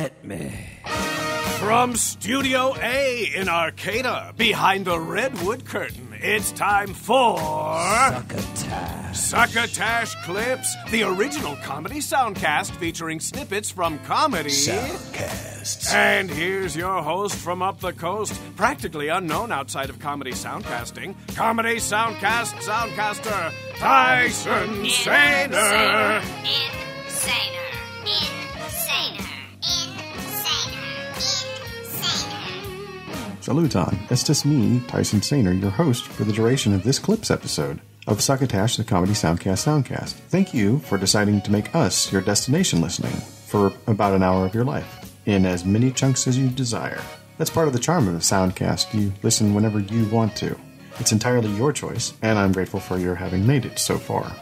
Hit me. From Studio A in Arcata, behind the redwood curtain, it's time for... Succotash. Succotash Clips, the original Comedy Soundcast featuring snippets from comedy... Soundcasts. And here's your host from up the coast, practically unknown outside of comedy soundcasting, Comedy Soundcast Soundcaster, Tyson Saner. Saluton, estas me, Tyson Saner, your host for the duration of this Clips episode of Succotash, the Comedy Soundcast Soundcast. Thank you for deciding to make us your destination listening for about an hour of your life, in as many chunks as you desire. That's part of the charm of a soundcast. You listen whenever you want to. It's entirely your choice, and I'm grateful for your having made it so far.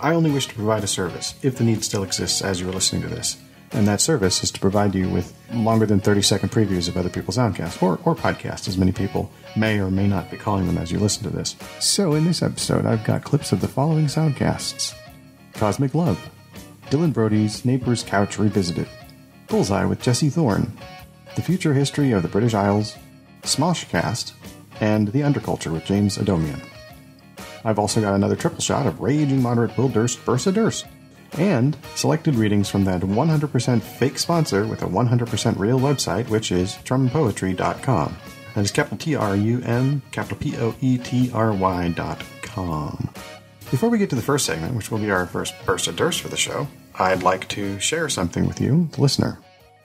I only wish to provide a service, if the need still exists as you are listening to this. And that service is to provide you with longer than 30-second previews of other people's soundcasts, or podcasts, as many people may or may not be calling them as you listen to this. So in this episode, I've got clips of the following soundcasts. Cosmic Love, Dylan Brody's Neighbor's Couch Revisited, Bullseye with Jesse Thorn, The Future History of the British Isles, Smoshcast, and The Underculture with James Adomian. I've also got another triple shot of Raging Moderate Will Durst Bursa Durst, and selected readings from that 100% fake sponsor with a 100% real website, which is trumpoetry.com. That is capital T-R-U-M, capital P-O-E-T-R-Y.com. Before we get to the first segment, which will be our first burst of durst for the show, I'd like to share something with you, the listener.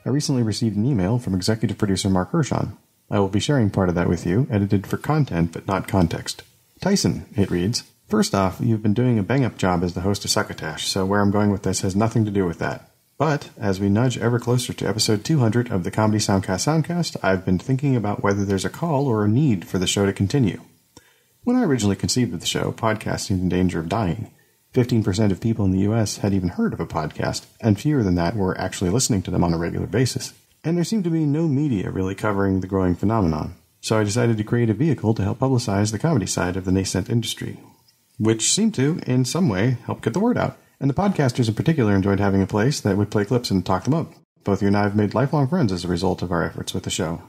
I recently received an email from executive producer Marc Hershon. I will be sharing part of that with you, edited for content but not context. Tyson, it reads, First off, you've been doing a bang-up job as the host of Succotash, so where I'm going with this has nothing to do with that. But, as we nudge ever closer to episode 200 of the Comedy Soundcast Soundcast, I've been thinking about whether there's a call or a need for the show to continue. When I originally conceived of the show, podcasting in danger of dying. 15% of people in the U.S. had even heard of a podcast, and fewer than that were actually listening to them on a regular basis. And there seemed to be no media really covering the growing phenomenon. So I decided to create a vehicle to help publicize the comedy side of the nascent industry, which seemed to, in some way, help get the word out. And the podcasters in particular enjoyed having a place that would play clips and talk them up. Both you and I have made lifelong friends as a result of our efforts with the show.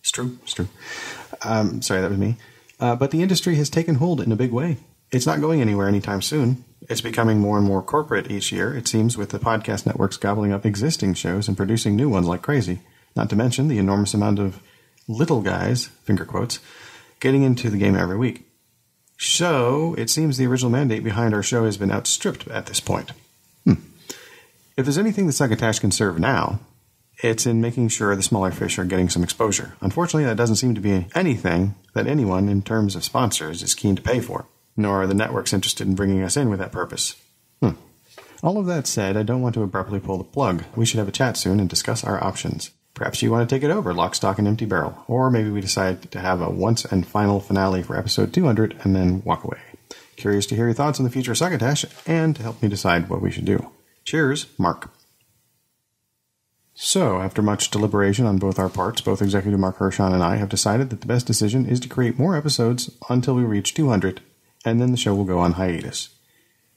It's true. Sorry, that was me. But the industry has taken hold in a big way. It's not going anywhere anytime soon. It's becoming more and more corporate each year, it seems, with the podcast networks gobbling up existing shows and producing new ones like crazy. Not to mention the enormous amount of little guys, finger quotes, getting into the game every week. So, it seems the original mandate behind our show has been outstripped at this point. If there's anything the Succotash can serve now, it's in making sure the smaller fish are getting some exposure. Unfortunately, that doesn't seem to be anything that anyone, in terms of sponsors, is keen to pay for, nor are the networks interested in bringing us in with that purpose. All of that said, I don't want to abruptly pull the plug. We should have a chat soon and discuss our options. Perhaps you want to take it over, lock, stock, and empty barrel. Or maybe we decide to have a once and final finale for episode 200 and then walk away. Curious to hear your thoughts on the future of Succotash and to help me decide what we should do. Cheers, Marc. So, after much deliberation on both our parts, both Executive Marc Hershon and I have decided that the best decision is to create more episodes until we reach 200, and then the show will go on hiatus.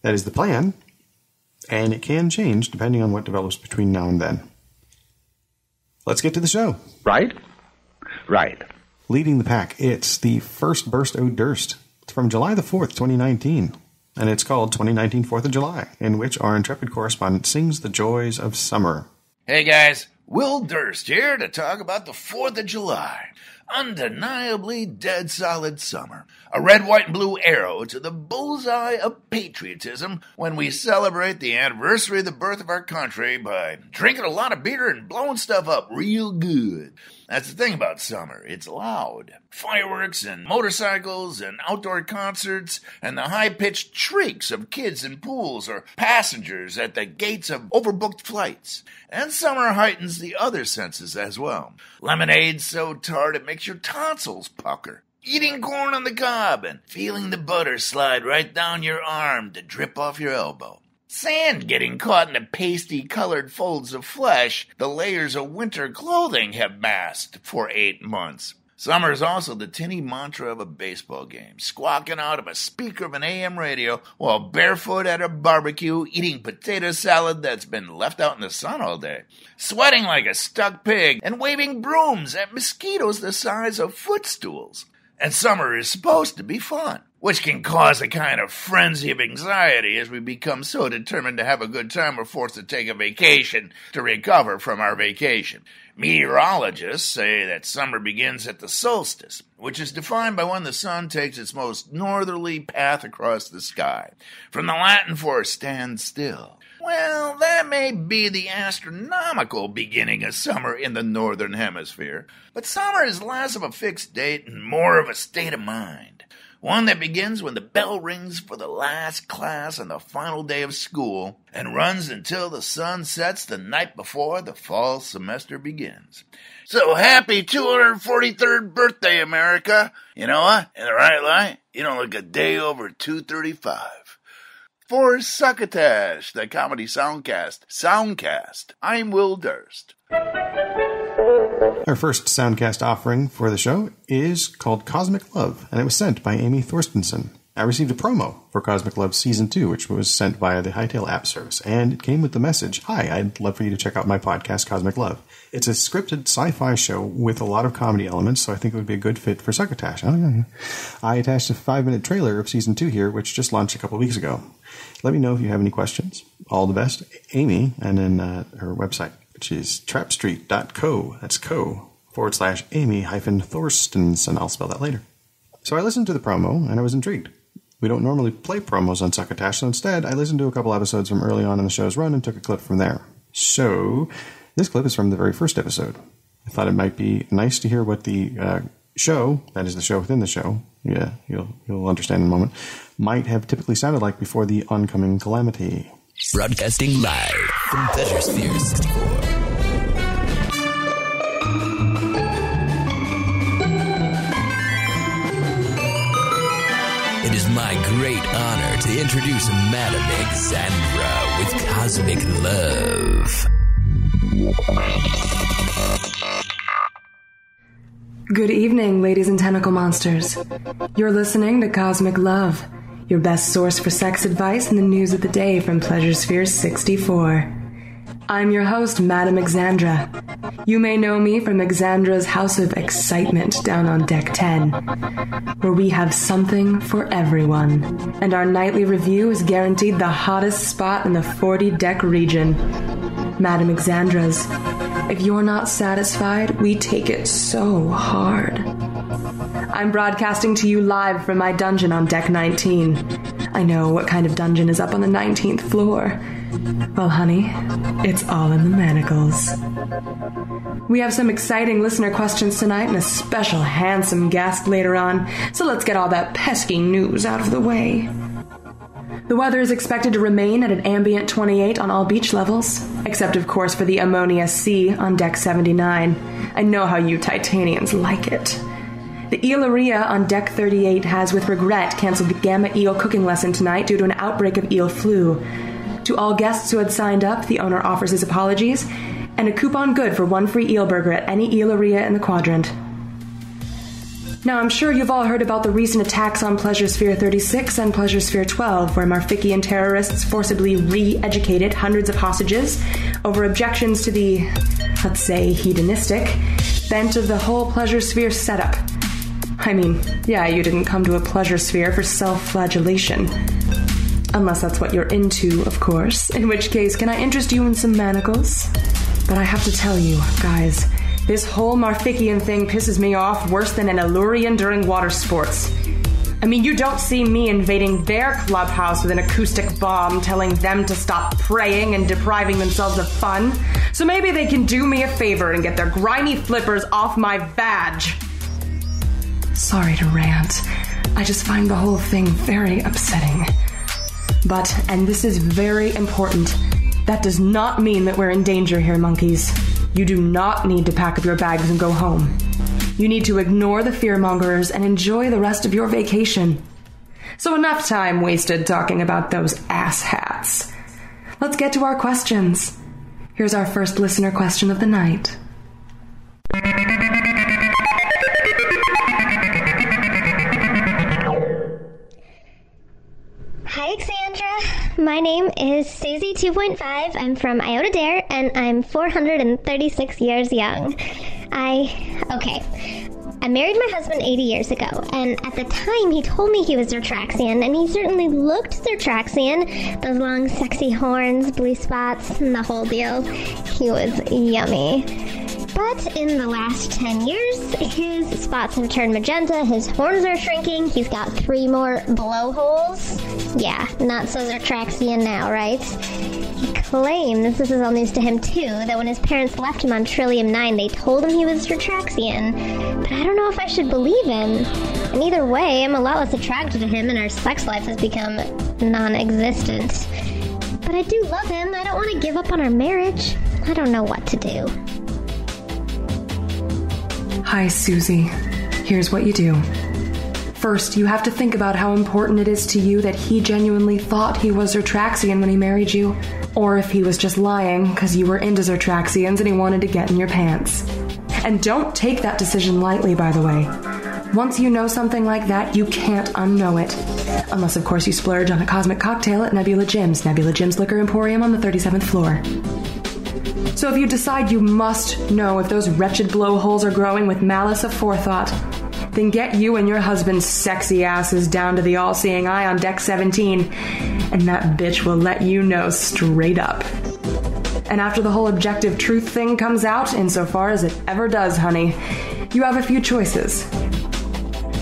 That is the plan, and it can change depending on what develops between now and then. Let's get to the show. Right. Leading the pack, it's the first burst o' durst. It's from July the 4th, 2019. And it's called 2019 4th of July, in which our intrepid correspondent sings the joys of summer. Hey guys, Will Durst here to talk about the 4th of July. Undeniably dead solid summer. A red, white, and blue arrow to the bullseye of patriotism when we celebrate the anniversary of the birth of our country by drinking a lot of beer and blowing stuff up real good. That's the thing about summer. It's loud. Fireworks and motorcycles and outdoor concerts and the high-pitched shrieks of kids in pools or passengers at the gates of overbooked flights. And summer heightens the other senses as well. Lemonade so tart it makes your tonsils pucker. Eating corn on the cob and feeling the butter slide right down your arm to drip off your elbow. Sand getting caught in the pasty-colored folds of flesh the layers of winter clothing have masked for 8 months. Summer is also the tinny mantra of a baseball game, squawking out of a speaker of an AM radio while barefoot at a barbecue, eating potato salad that's been left out in the sun all day, sweating like a stuck pig, and waving brooms at mosquitoes the size of footstools. And summer is supposed to be fun, which can cause a kind of frenzy of anxiety as we become so determined to have a good time we're forced to take a vacation to recover from our vacation. Meteorologists say that summer begins at the solstice, which is defined by when the sun takes its most northerly path across the sky, from the Latin for stand still. Well, that may be the astronomical beginning of summer in the northern hemisphere, but summer is less of a fixed date and more of a state of mind. One that begins when the bell rings for the last class on the final day of school and runs until the sun sets the night before the fall semester begins. So happy 243rd birthday, America. You know what? In the right light, you don't look a day over 235. For Succotash, the Comedy Soundcast Soundcast, I'm Will Durst. Our first Soundcast offering for the show is called Cosmic Love, and it was sent by Amy Thorstensen. I received a promo for Cosmic Love Season 2, which was sent via the Hightail app service, and it came with the message, "Hi, I'd love for you to check out my podcast, Cosmic Love. It's a scripted sci-fi show with a lot of comedy elements, so I think it would be a good fit for Succotash." Oh, yeah. I attached a 5-minute trailer of Season 2 here, which just launched a couple weeks ago. Let me know if you have any questions. All the best, Amy, and then her website, which is trapstreet.co. That's co/Amy-Thorstensen. I'll spell that later. So I listened to the promo, and I was intrigued. We don't normally play promos on Succotash, so instead I listened to a couple episodes from early on in the show's run and took a clip from there. So this clip is from the very first episode. I thought it might be nice to hear what the show, that is the show within the show, yeah, you'll understand in a moment, might have typically sounded like before the oncoming calamity. Broadcasting live from Pleasure Sphere 64. It is my great honor to introduce Madam Alexandra with Cosmic Love. Good evening, ladies and tentacle monsters. You're listening to Cosmic Love, your best source for sex advice and the news of the day from Pleasure Sphere 64. I'm your host, Madam Alexandra. You may know me from Alexandra's House of Excitement down on Deck 10, where we have something for everyone, and our nightly review is guaranteed the hottest spot in the 40-deck region, Madam Alexandra's. If you're not satisfied, we take it so hard. I'm broadcasting to you live from my dungeon on Deck 19. I know what kind of dungeon is up on the 19th floor. Well, honey, it's all in the manacles. We have some exciting listener questions tonight and a special handsome guest later on, so let's get all that pesky news out of the way. The weather is expected to remain at an ambient 28 on all beach levels, except of course for the Ammonia Sea on Deck 79. I know how you Titanians like it. The Eelaria on Deck 38 has with regret canceled the Gamma Eel cooking lesson tonight due to an outbreak of eel flu. To all guests who had signed up, the owner offers his apologies and a coupon good for one free eel burger at any Eelaria in the quadrant. Now, I'm sure you've all heard about the recent attacks on Pleasure Sphere 36 and Pleasure Sphere 12, where Marfician terrorists forcibly re-educated hundreds of hostages over objections to the, let's say, hedonistic bent of the whole Pleasure Sphere setup. I mean, yeah, you didn't come to a Pleasure Sphere for self-flagellation. Unless that's what you're into, of course, in which case, can I interest you in some manacles? But I have to tell you, guys, this whole Marfician thing pisses me off worse than an Illurian during water sports. I mean, you don't see me invading their clubhouse with an acoustic bomb telling them to stop praying and depriving themselves of fun. So maybe they can do me a favor and get their grimy flippers off my badge. Sorry to rant. I just find the whole thing very upsetting. But, and this is very important, that does not mean that we're in danger here, monkeys. You do not need to pack up your bags and go home. You need to ignore the fearmongers and enjoy the rest of your vacation. So enough time wasted talking about those asshats. Let's get to our questions. Here's our first listener question of the night. My name is Susie 2.5. I'm from Iota Dare, and I'm 436 years young. I married my husband 80 years ago, and at the time he told me he was Zertraxian, and he certainly looked Zertraxian. Those long, sexy horns, blue spots, and the whole deal. He was yummy. But in the last 10 years, his spots have turned magenta, his horns are shrinking, he's got 3 more blowholes. Yeah, not so Zertraxian now, right? He claims, this is all news to him too, that when his parents left him on Trillium 9, they told him he was Zertraxian. But I don't know if I should believe him. And either way, I'm a lot less attracted to him and our sex life has become non-existent. But I do love him. I don't want to give up on our marriage. I don't know what to do. Hi, Susie. Here's what you do. First, you have to think about how important it is to you that he genuinely thought he was Zertraxian when he married you, or if he was just lying because you were into Zertraxians and he wanted to get in your pants. And don't take that decision lightly, by the way. Once you know something like that, you can't unknow it. Unless, of course, you splurge on a cosmic cocktail at Nebula Jim's Liquor Emporium on the 37th floor. So if you decide you must know if those wretched blowholes are growing with malice aforethought, then get you and your husband's sexy asses down to the all-seeing eye on deck 17, and that bitch will let you know straight up. And after the whole objective truth thing comes out, insofar as it ever does, honey, you have a few choices.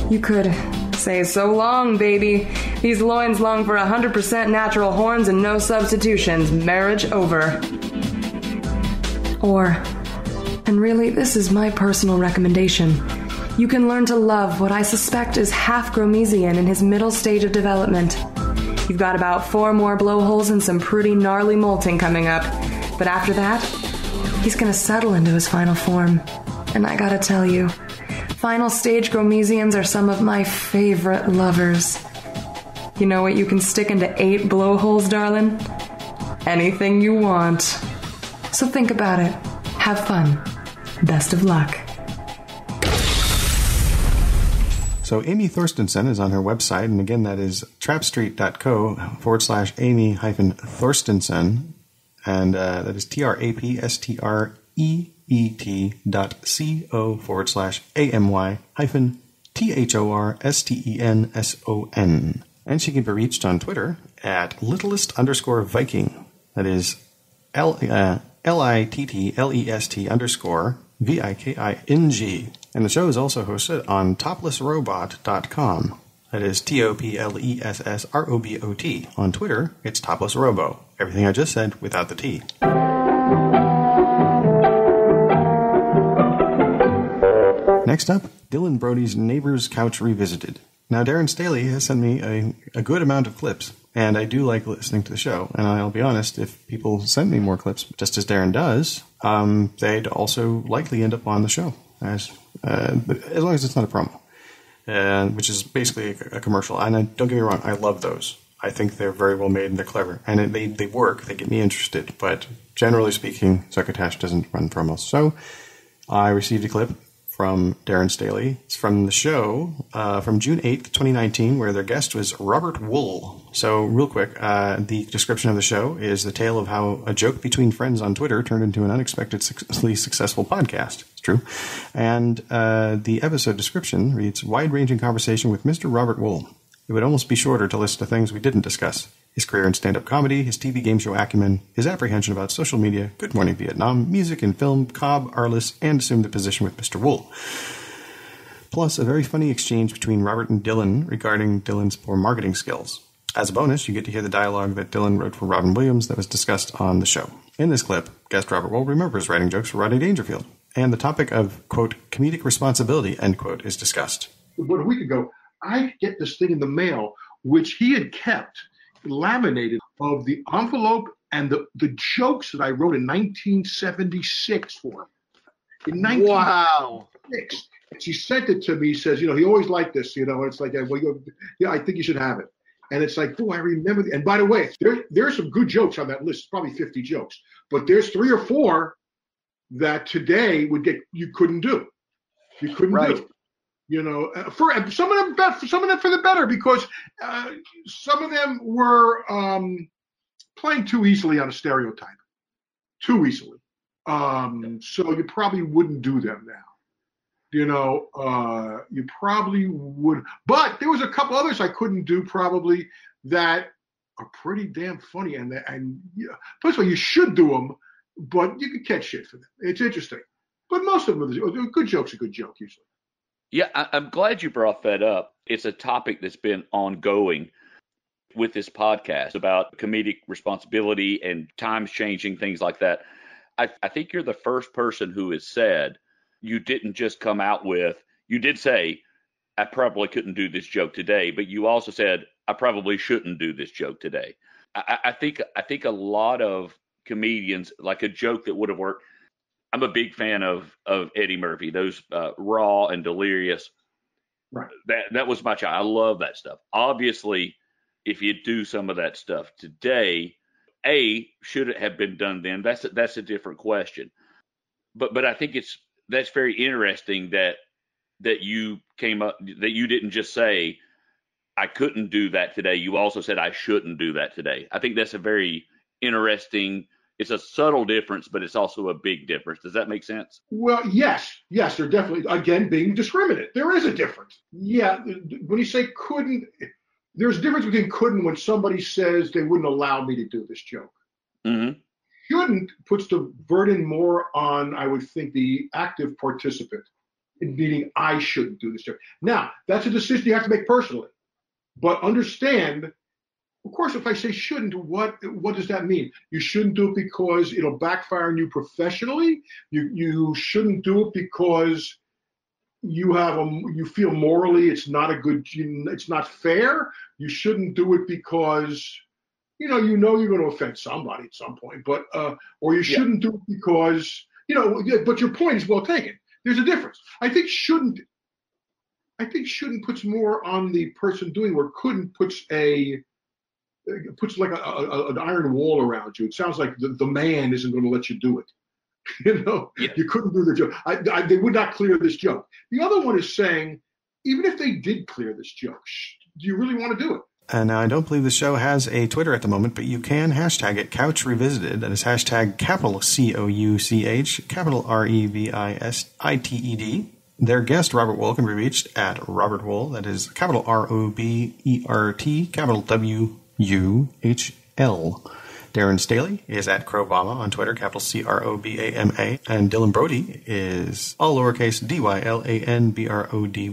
You could say, "So long, baby. These loins long for 100% natural horns and no substitutions. Marriage over." Or, and really, this is my personal recommendation, you can learn to love what I suspect is half Gromesian in his middle stage of development. You've got about 4 more blowholes and some pretty gnarly molting coming up. But after that, he's gonna settle into his final form. And I gotta tell you, final stage Gromesians are some of my favorite lovers. You know what you can stick into 8 blowholes, darling? Anything you want. So think about it. Have fun. Best of luck. So Amy Thorstensen is on her website, and again, that is trapstreet.co/Amy-Thorstensen, and that is trapstreet.co/AMY-THORSTENSON. And she can be reached on Twitter at littlest_Viking. That is LITTLEST_VIKING. And the show is also hosted on toplessrobot.com. That is TOPLESSROBOT. On Twitter, it's toplessrobo. Everything I just said without the T. Next up, Dylan Brody's Neighbor's Couch Revisited. Now, Darren Staley has sent me a good amount of clips, and I do like listening to the show. And I'll be honest, if people send me more clips, just as Darren does, they'd also likely end up on the show, as long as it's not a promo, which is basically a commercial. And don't get me wrong, I love those. I think they're very well made and they're clever. And they work, they get me interested. But generally speaking, Succotash doesn't run promos. So I received a clip from Darren Staley. It's from the show from June 8th, 2019, where their guest was Robert Wool. So real quick, the description of the show is the tale of how a joke between friends on Twitter turned into an unexpectedly successful podcast. It's true. And the episode description reads, wide-ranging conversation with Mr. Robert Wool. It would almost be shorter to list the things we didn't discuss. His career in stand-up comedy, his TV game show acumen, his apprehension about social media, Good Morning Vietnam, music and film, Cobb, Arliss, and assumed the position with Mr. Wool. Plus, a very funny exchange between Robert and Dylan regarding Dylan's poor marketing skills. As a bonus, you get to hear the dialogue that Dylan wrote for Robin Williams that was discussed on the show. In this clip, guest Robert Wool remembers writing jokes for Rodney Dangerfield, and the topic of, quote, comedic responsibility, end quote, is discussed. About a week ago, I get this thing in the mail, which he had kept laminated of the envelope and the jokes that I wrote in 1976 for him. In 1976. Wow. And she sent it to me. He says, he always liked this, it's like, well, I think you should have it. And it's like, I remember. And by the way, there are some good jokes on that list, probably 50 jokes, but there's 3 or 4 that today you couldn't do. You couldn't do. For some of them for the better, because some of them were playing too easily on a stereotype. Too easily. So you probably wouldn't do them now. You probably would. But there was a couple others I couldn't do probably that are pretty damn funny. And first of all, you should do them, but you could catch shit for them. It's interesting. But most of them, a good joke's a good joke usually. Yeah, I'm glad you brought that up. It's a topic that's been ongoing with this podcast about comedic responsibility and times changing, things like that. I think you're the first person who has said you didn't just come out with, you did say, I probably couldn't do this joke today, but you also said, I probably shouldn't do this joke today. I think a lot of comedians, like a joke that would have worked. I'm a big fan of Eddie Murphy, those Raw and Delirious. Right. That was my child. I love that stuff. Obviously, if you do some of that stuff today, should it have been done then? That's a different question. But I think that's very interesting that you came up, that you didn't just say, I couldn't do that today. You also said I shouldn't do that today. I think that's a very interesting. It's a subtle difference, but it's also a big difference. Does that make sense? Well, yes, they're definitely, again, being discriminate. There is a difference. Yeah, when you say couldn't, there's a difference between couldn't when somebody says they wouldn't allow me to do this joke. Mm-hmm. Shouldn't puts the burden more on, I would think, the active participant, in meaning I shouldn't do this joke. Now, that's a decision you have to make personally. But understand, of course, if I say shouldn't, what does that mean? You shouldn't do it because it'll backfire on you professionally. You shouldn't do it because you feel morally it's not fair. You shouldn't do it because you're going to offend somebody at some point. But or you shouldn't do it because But your point is well taken. There's a difference. I think shouldn't puts more on the person doing, where couldn't puts like an iron wall around you. It sounds like the man isn't going to let you do it. You couldn't do the joke. They would not clear this joke. The other one is saying, even if they did clear this joke, do you really want to do it? And now I don't believe the show has a Twitter at the moment, but you can hashtag it Couch Revisited. That is hashtag capital COUCH, capital REVISITED. Their guest, Robert Wool, can be reached at Robert Wool. That is capital ROBERT, capital WUHL. Darren Staley is at Crowbama on Twitter, capital CROBAMA. And Dylan Brody is all lowercase DYLANBRODY.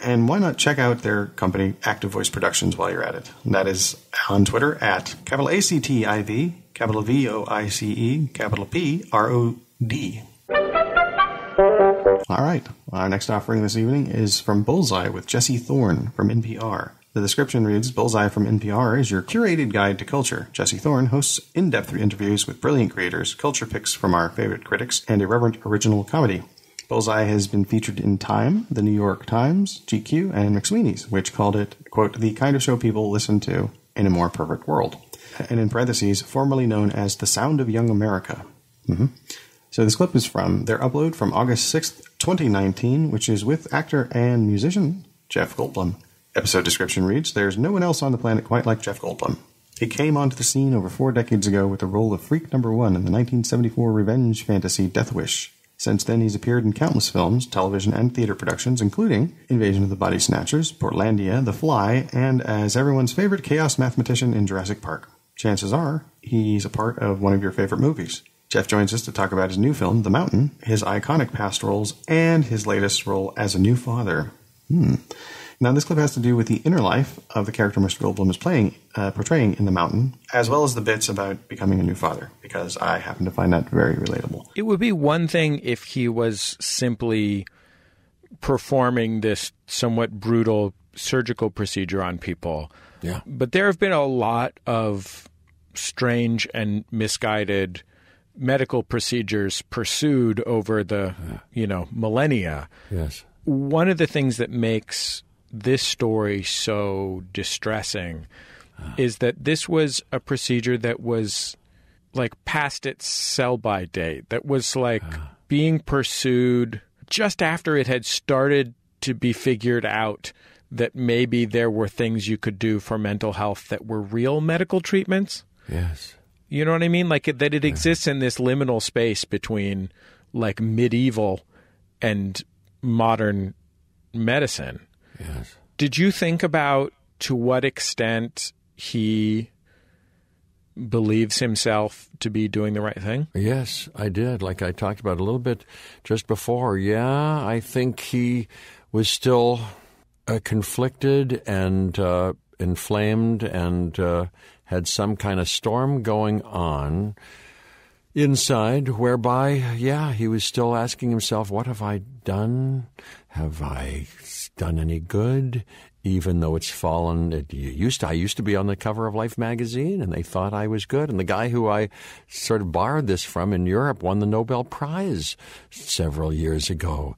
And why not check out their company, Active Voice Productions, while you're at it? And that is on Twitter at capital ACTIV, capital VOICE, capital PROD. All right. Our next offering this evening is from Bullseye with Jesse Thorn from NPR. The description reads, Bullseye from NPR is your curated guide to culture. Jesse Thorn hosts in-depth interviews with brilliant creators, culture picks from our favorite critics, and irreverent original comedy. Bullseye has been featured in Time, The New York Times, GQ, and McSweeney's, which called it, quote, the kind of show people listen to in a more perfect world. And in parentheses, formerly known as The Sound of Young America. Mm-hmm. So this clip is from their upload from August 6th, 2019, which is with actor and musician Jeff Goldblum. Episode description reads, there's no one else on the planet quite like Jeff Goldblum. He came onto the scene over 4 decades ago with the role of Freak Number 1 in the 1974 revenge fantasy Death Wish. Since then, he's appeared in countless films, television, and theater productions, including Invasion of the Body Snatchers, Portlandia, The Fly, and as everyone's favorite chaos mathematician in Jurassic Park. Chances are, he's a part of one of your favorite movies. Jeff joins us to talk about his new film, The Mountain, his iconic past roles, and his latest role as a new father. Now, this clip has to do with the inner life of the character Mr. Goldblum is portraying in The Mountain, as well as the bits about becoming a new father, because I happen to find that very relatable. It would be one thing if he was simply performing this somewhat brutal surgical procedure on people. Yeah. But there have been a lot of strange and misguided medical procedures pursued over the, millennia. Yes. One of the things that makes this story so distressing is that this was a procedure that was like past its sell-by date, that was like being pursued just after it had started to be figured out that maybe there were things you could do for mental health that were real medical treatments. Yes. You know what I mean? Like that it exists in this liminal space between like medieval and modern medicine. Yes. Did you think about to what extent he believes himself to be doing the right thing? Yes, I did. Like I talked about a little bit just before. Yeah, I think he was still conflicted and inflamed and had some kind of storm going on inside whereby, he was still asking himself, what have I done? Have I done any good? Even though it's fallen, I used to be on the cover of Life magazine, and they thought I was good. And the guy who I sort of borrowed this from in Europe won the Nobel Prize several years ago.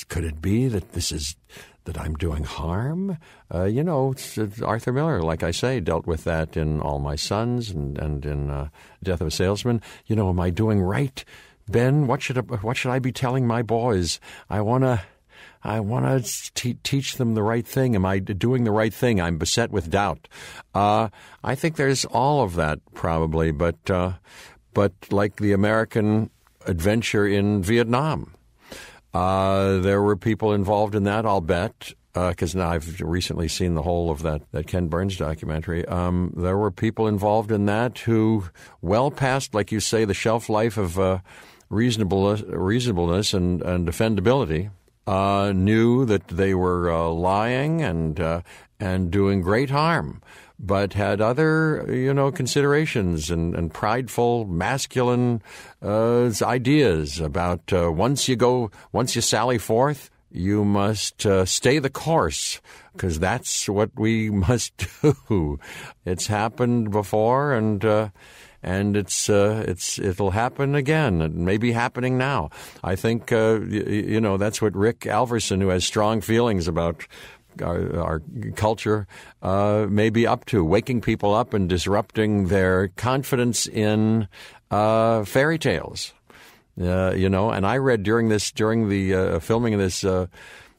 Could it be that that I'm doing harm? Arthur Miller, like I say, dealt with that in All My Sons and in Death of a Salesman. Am I doing right, Ben? What should I be telling my boys? I want to teach them the right thing. Am I doing the right thing? I'm beset with doubt. I think there's all of that probably, but like the American adventure in Vietnam, there were people involved in that, I'll bet, because now I've recently seen the whole of that Ken Burns documentary. There were people involved in that who, well past, like you say, the shelf life of reasonableness and defendability, knew that they were lying and doing great harm, but had other, considerations and prideful, masculine ideas about once you sally forth, you must stay the course, because that's what we must do. It's happened before, and it'll happen again. It may be happening now. I think that's what Rick Alverson, who has strong feelings about our culture, may be up to, waking people up and disrupting their confidence in fairy tales. And I read during the filming of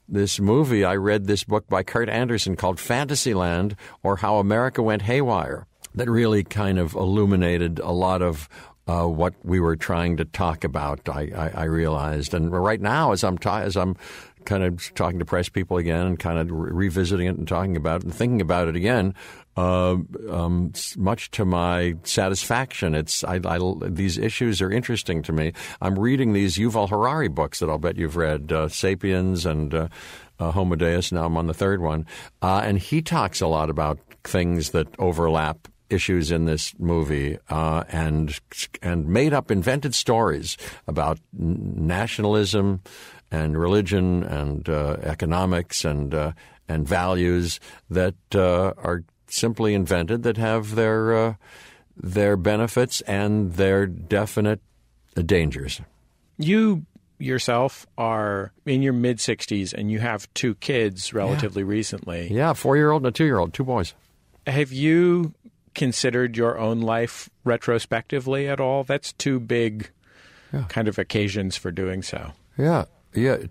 this movie, I read this book by Kurt Anderson called Fantasyland, or How America Went Haywire, that really kind of illuminated a lot of what we were trying to talk about, I realized. And right now, as I'm kind of talking to press people again and kind of revisiting it and talking about it and thinking about it again, much to my satisfaction, these issues are interesting to me. I'm reading these Yuval Harari books that I'll bet you've read, Sapiens and Homo Deus. Now I'm on the third one. And he talks a lot about things that overlap issues in this movie, and made up, invented stories about nationalism and religion and economics and values that are simply invented, that have their benefits and their definite dangers. You yourself are in your mid-60s, and you have two kids relatively recently. Yeah, a 4-year-old and a 2-year-old, two boys. Have you considered your own life retrospectively at all? That's two big kind of occasions for doing so. Yeah.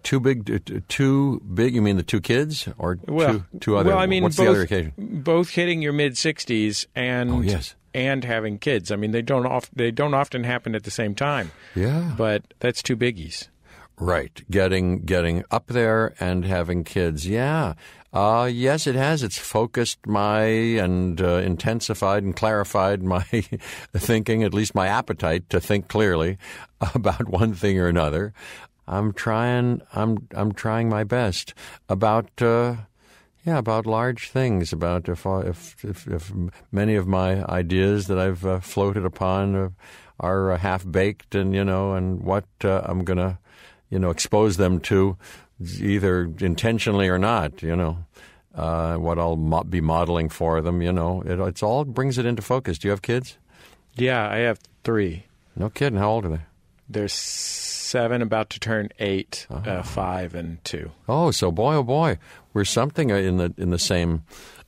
Too big. You mean the two kids, or two other? Well, I mean, what's the other occasion? Both hitting your mid-60s and having kids. I mean, they don't often happen at the same time. Yeah, but that's two biggies. Right, getting up there and having kids. Yeah. Yes, it has. It's focused and intensified and clarified my thinking, at least my appetite to think clearly about one thing or another. I'm trying my best about large things, about if many of my ideas that I've floated upon are half baked, and what I'm gonna expose them to, either intentionally or not, what I'll be modeling for them, it's all brings it into focus. Do you have kids? Yeah, I have 3. No kidding. How old are they? They're 7, about to turn 8, 5, and 2. Oh, so boy, oh boy, we're something in the same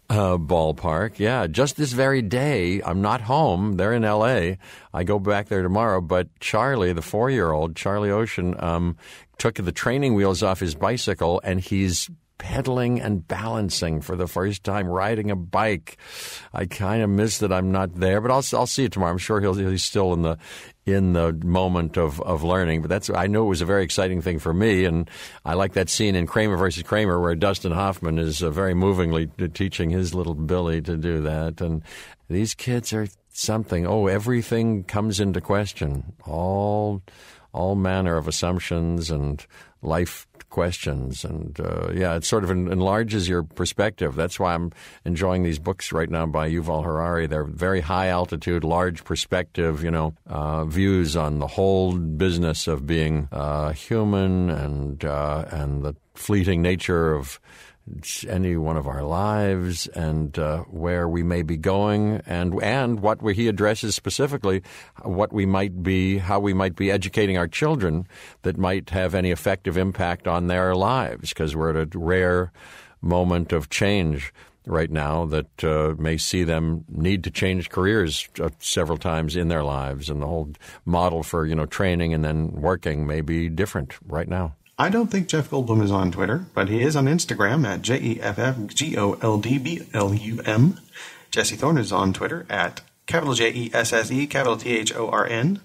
ballpark. Yeah, just this very day, I'm not home. They're in L.A. I go back there tomorrow. But Charlie, the 4-year-old, Charlie Ocean, took the training wheels off his bicycle, and he's pedaling and balancing for the first time, riding a bike. I kind of miss that I'm not there, but I'll see it tomorrow. I'm sure he's still in the moment of learning. But I know it was a very exciting thing for me, and I like that scene in Kramer versus Kramer where Dustin Hoffman is very movingly teaching his little Billy to do that. And these kids are something. Oh, everything comes into question. All manner of assumptions and life questions. And, it sort of enlarges your perspective. That's why I'm enjoying these books right now by Yuval Harari. They're very high altitude, large perspective, views on the whole business of being human and the fleeting nature of any one of our lives and where we may be going and what he addresses specifically, what we might be, how we might be educating our children that might have any effective impact on their lives, because we're at a rare moment of change right now that may see them need to change careers several times in their lives, and the whole model for training and then working may be different right now. I don't think Jeff Goldblum is on Twitter, but he is on Instagram at JEFFGOLDBLUM. Jesse Thorn is on Twitter at JESSE, THORN.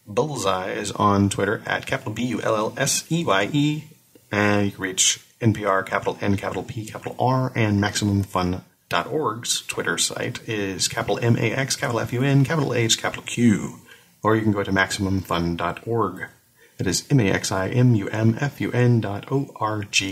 Bullseye is on Twitter at BULLSEYE. And you can reach NPR, NPR, and MaximumFun.org's Twitter site is MAX, FUN, H, Q. Or you can go to MaximumFun.org. It is MAXIMUMFUN.org.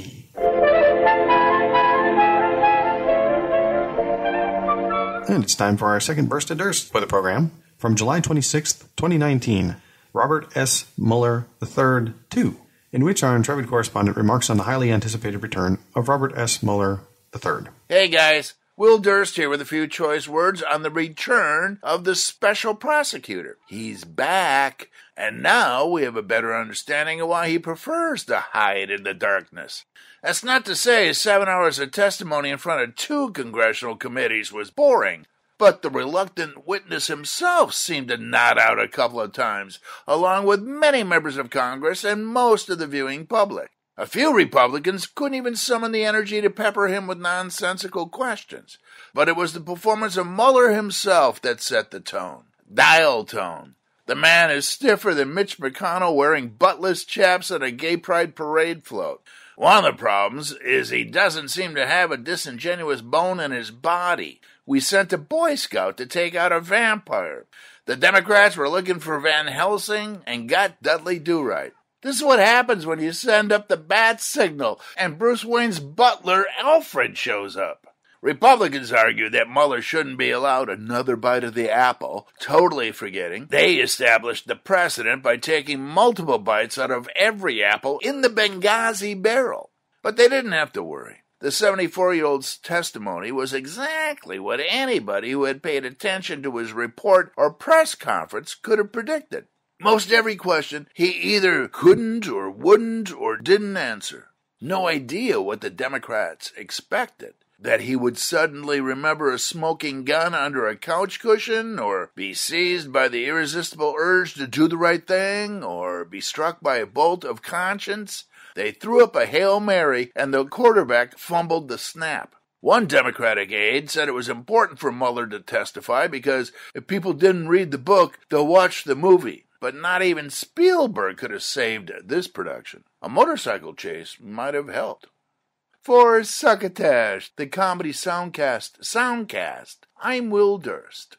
And it's time for our second burst of Durst for the program. From July 26th, 2019, Robert S. Mueller III, 2, in which our intrepid correspondent remarks on the highly anticipated return of Robert S. Mueller III. Hey guys, Will Durst here with a few choice words on the return of the special prosecutor. He's back. And now we have a better understanding of why he prefers to hide in the darkness. That's not to say 7 hours of testimony in front of 2 congressional committees was boring, but the reluctant witness himself seemed to nod out a couple of times, along with many members of Congress and most of the viewing public. A few Republicans couldn't even summon the energy to pepper him with nonsensical questions, but it was the performance of Mueller himself that set the tone. Dial tone. The man is stiffer than Mitch McConnell wearing buttless chaps at a gay pride parade float. One of the problems is he doesn't seem to have a disingenuous bone in his body. We sent a Boy Scout to take out a vampire. The Democrats were looking for Van Helsing and got Dudley Do-Right. This is what happens when you send up the bat signal and Bruce Wayne's butler, Alfred, shows up. Republicans argue that Mueller shouldn't be allowed another bite of the apple, totally forgetting they established the precedent by taking multiple bites out of every apple in the Benghazi barrel. But they didn't have to worry. The 74-year-old's testimony was exactly what anybody who had paid attention to his report or press conference could have predicted. Most every question he either couldn't or wouldn't or didn't answer. No idea what the Democrats expected. That he would suddenly remember a smoking gun under a couch cushion, or be seized by the irresistible urge to do the right thing, or be struck by a bolt of conscience. They threw up a Hail Mary, and the quarterback fumbled the snap. One Democratic aide said it was important for Mueller to testify because if people didn't read the book, they'll watch the movie. But not even Spielberg could have saved this production. A motorcycle chase might have helped. For Succotash, the Comedy Soundcast Soundcast, I'm Will Durst.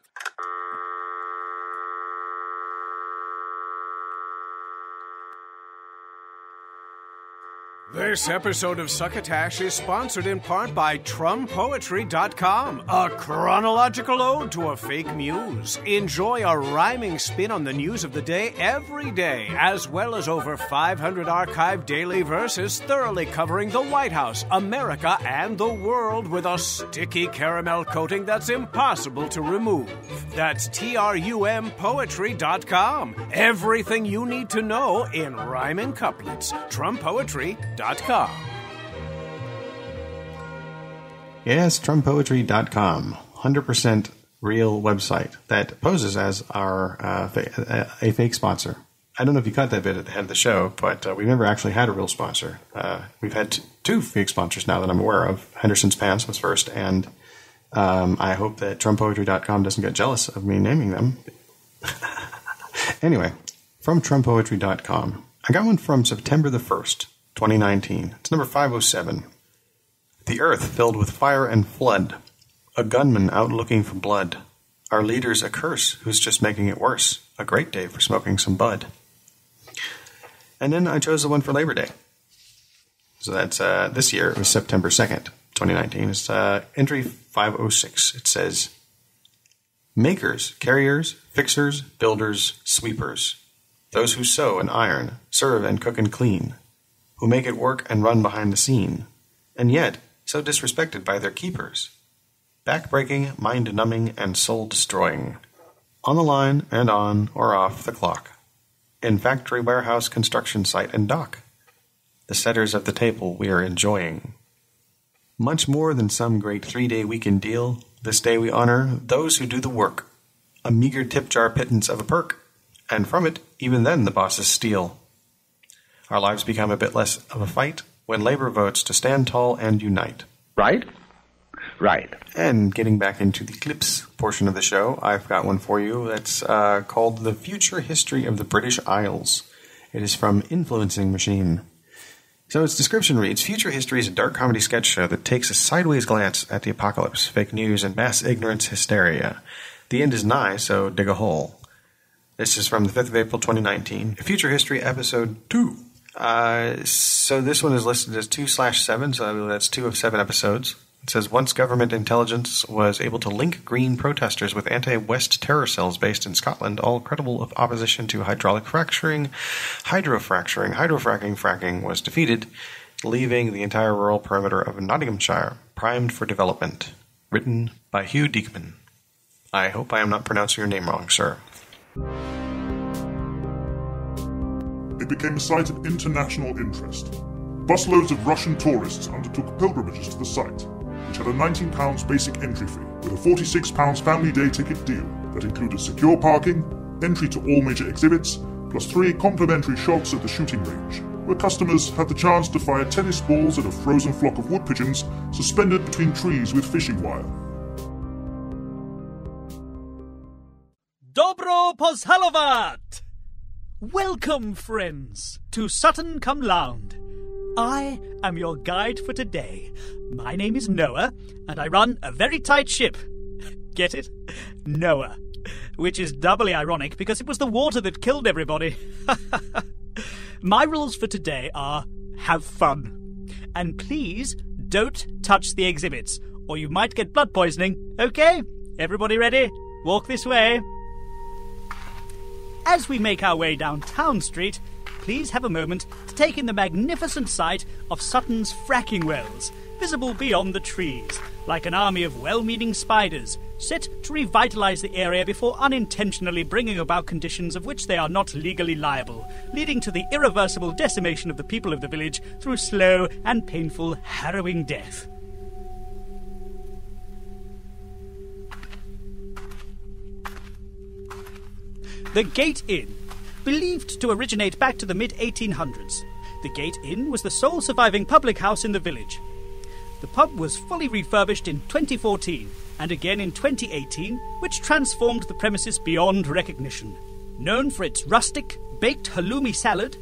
This episode of Succotash is sponsored in part by TrumPoetry.com, a chronological ode to a fake muse. Enjoy a rhyming spin on the news of the day every day, as well as over 500 archived daily verses thoroughly covering the White House, America, and the world with a sticky caramel coating that's impossible to remove. That's TRUMPoetry.com. Everything you need to know in rhyming couplets. TrumPoetry.com. Yes, TrumPoetry.com. 100% real website that poses as our a fake sponsor. I don't know if you caught that bit at the head of the show, but we've never actually had a real sponsor. We've had two fake sponsors now that I'm aware of. Henderson's Pants was first, and I hope that TrumPoetry.com doesn't get jealous of me naming them. Anyway, from TrumPoetry.com, I got one from September the 1st, 2019. It's number 507. The earth filled with fire and flood. A gunman out looking for blood. Our leader's a curse who's just making it worse. A great day for smoking some bud. And then I chose the one for Labor Day. So that's this year. It was September 2nd, 2019. It's entry 506. It says, makers, carriers, fixers, builders, sweepers. Those who sew and iron, serve and cook and clean. Who make it work and run behind the scene. And yet, so disrespected by their keepers. Back-breaking, mind-numbing, and soul-destroying. On the line and on or off the clock. In factory, warehouse, construction site, and dock. The setters of the table we are enjoying. Much more than some great 3-day weekend deal, this day we honor those who do the work. A meager tip jar pittance of a perk. And from it, even then the bosses steal. Our lives become a bit less of a fight when labor votes to stand tall and unite. Right? Right. And getting back into the clips portion of the show, I've got one for you that's called The Future History of the British Isles. It is from Influencing Machine. So its description reads, Future History is a dark comedy sketch show that takes a sideways glance at the apocalypse, fake news, and mass ignorance hysteria. The end is nigh, so dig a hole. This is from the 5th of April, 2019. Future History, Episode 2. So this one is listed as 2/7, so I believe that's 2 of 7 episodes. It says, once government intelligence was able to link green protesters with anti-West terror cells based in Scotland, all credible of opposition to hydraulic fracturing, fracking was defeated, leaving the entire rural perimeter of Nottinghamshire primed for development. Written by Hugh Diekman. I hope I am not pronouncing your name wrong, sir. It became a site of international interest. Busloads of Russian tourists undertook pilgrimages to the site, which had a £19 basic entry fee with a £46 family day ticket deal that included secure parking, entry to all major exhibits, plus 3 complimentary shots at the shooting range, where customers had the chance to fire tennis balls at a frozen flock of wood pigeons suspended between trees with fishing wire. Dobro Pozhalovat! Welcome, friends, to Sutton Come Lound. I am your guide for today. My name is Noah, and I run a very tight ship. Get it? Noah. Which is doubly ironic because it was the water that killed everybody. My rules for today are have fun. And please don't touch the exhibits, or you might get blood poisoning. Okay? Everybody ready? Walk this way. As we make our way down Town Street, please have a moment to take in the magnificent sight of Sutton's fracking wells, visible beyond the trees, like an army of well-meaning spiders, set to revitalise the area before unintentionally bringing about conditions of which they are not legally liable, leading to the irreversible decimation of the people of the village through slow and painful, harrowing death. The Gate Inn, believed to originate back to the mid-1800s. The Gate Inn was the sole surviving public house in the village. The pub was fully refurbished in 2014 and again in 2018, which transformed the premises beyond recognition. Known for its rustic, baked halloumi salad,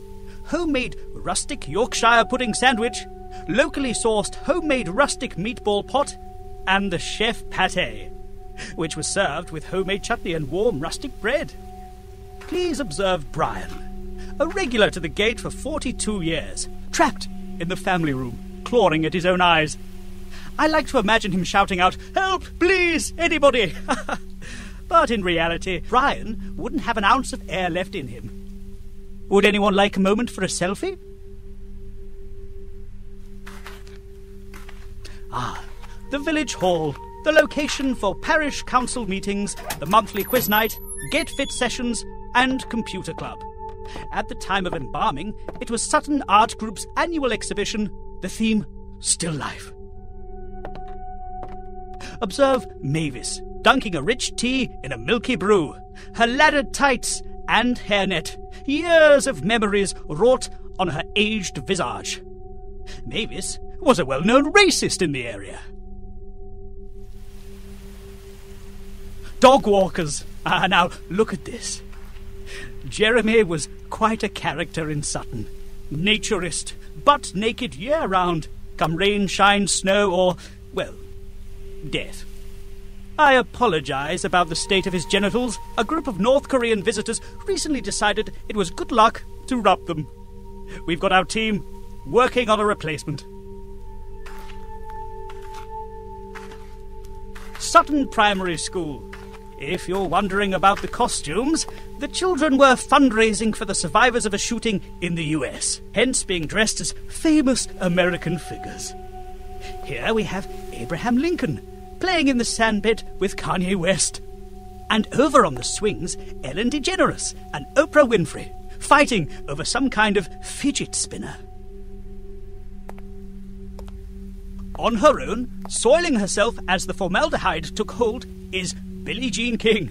homemade rustic Yorkshire pudding sandwich, locally sourced homemade rustic meatball pot, and the chef pâté, which was served with homemade chutney and warm rustic bread. Please observe Brian, a regular to the gate for 42 years, trapped in the family room, clawing at his own eyes. I like to imagine him shouting out, "Help, please, anybody!" But in reality, Brian wouldn't have an ounce of air left in him. Would anyone like a moment for a selfie? The village hall, the location for parish council meetings, the monthly quiz night, Get Fit sessions, and computer club. At the time of embalming, it was Sutton Art Group's annual exhibition, the theme, Still Life. Observe Mavis, dunking a rich tea in a milky brew, her laddered tights and hairnet, years of memories wrought on her aged visage. Mavis was a well-known racist in the area. Dog walkers. Now, look at this. Jeremy was quite a character in Sutton. Naturist, butt naked year-round, come rain, shine, snow, or, well, death. I apologize about the state of his genitals. A group of North Korean visitors recently decided it was good luck to rub them. We've got our team working on a replacement. Sutton Primary School. If you're wondering about the costumes, the children were fundraising for the survivors of a shooting in the US, hence being dressed as famous American figures. Here we have Abraham Lincoln playing in the sandpit with Kanye West. And over on the swings, Ellen DeGeneres and Oprah Winfrey fighting over some kind of fidget spinner. On her own, soiling herself as the formaldehyde took hold, is Billie Jean King.